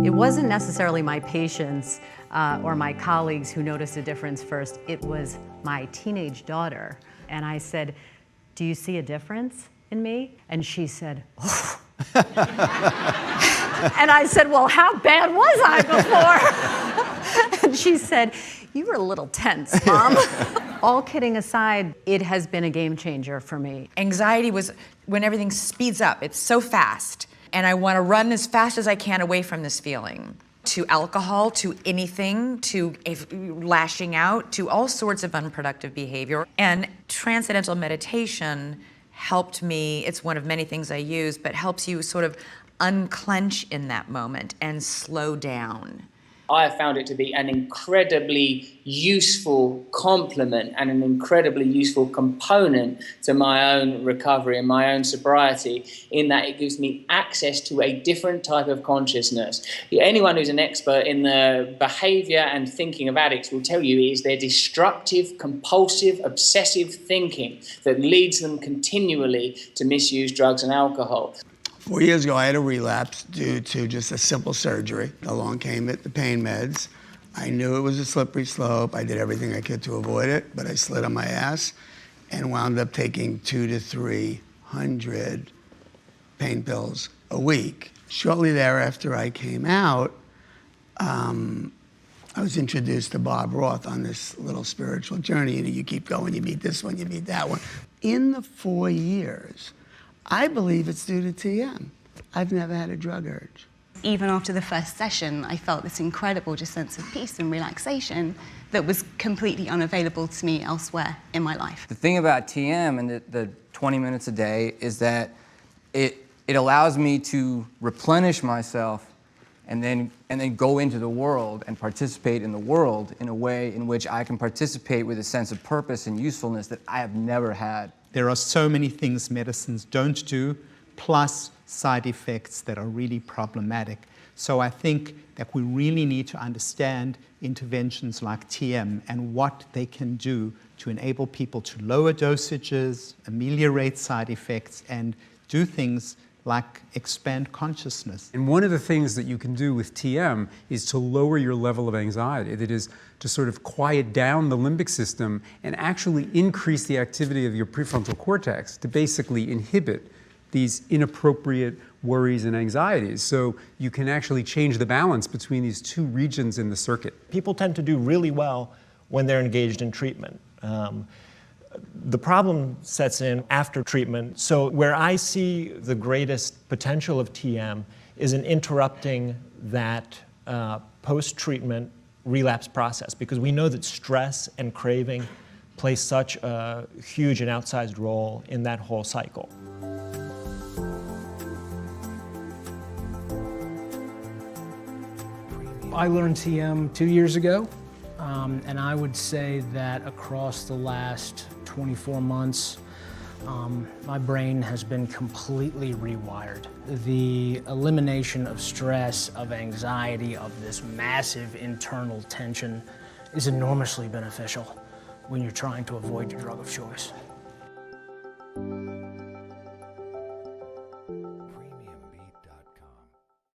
It wasn't necessarily my patients or my colleagues who noticed a difference first. It was my teenage daughter. And I said, "Do you see a difference in me?" And she said, "Oh." And I said, "Well, how bad was I before?" And she said, "You were a little tense, Mom." All kidding aside, it has been a game changer for me. Anxiety was when everything speeds up. It's so fast. And I want to run as fast as I can away from this feeling. To alcohol, to anything, to lashing out, to all sorts of unproductive behavior. And transcendental meditation helped me, it's one of many things I use, but helps you sort of unclench in that moment and slow down. I have found it to be an incredibly useful complement and an incredibly useful component to my own recovery and my own sobriety, in that it gives me access to a different type of consciousness. Anyone who's an expert in the behavior and thinking of addicts will tell you it is their destructive, compulsive, obsessive thinking that leads them continually to misuse drugs and alcohol. 4 years ago, I had a relapse due to just a simple surgery. Along came the pain meds. I knew it was a slippery slope. I did everything I could to avoid it, but I slid on my ass and wound up taking 200 to 300 pain pills a week. Shortly thereafter I came out, I was introduced to Bob Roth on this little spiritual journey. You keep going, you meet this one, you meet that one. In the 4 years, I believe it's due to TM. I've never had a drug urge. Even after the first session, I felt this incredible just sense of peace and relaxation that was completely unavailable to me elsewhere in my life. The thing about TM and the 20 minutes a day is that it allows me to replenish myself and then go into the world and participate in the world in a way in which I can participate with a sense of purpose and usefulness that I have never had. There are so many things medicines don't do, plus side effects that are really problematic. So I think that we really need to understand interventions like TM and what they can do to enable people to lower dosages, ameliorate side effects, and do things like expand consciousness. And one of the things that you can do with TM is to lower your level of anxiety. That is to sort of quiet down the limbic system and actually increase the activity of your prefrontal cortex to basically inhibit these inappropriate worries and anxieties. So you can actually change the balance between these two regions in the circuit. People tend to do really well when they're engaged in treatment. The problem sets in after treatment. So where I see the greatest potential of TM is in interrupting that post-treatment relapse process, because we know that stress and craving play such a huge and outsized role in that whole cycle. I learned TM 2 years ago, and I would say that across the last 24 months, my brain has been completely rewired. The elimination of stress, of anxiety, of this massive internal tension is enormously beneficial when you're trying to avoid your drug of choice.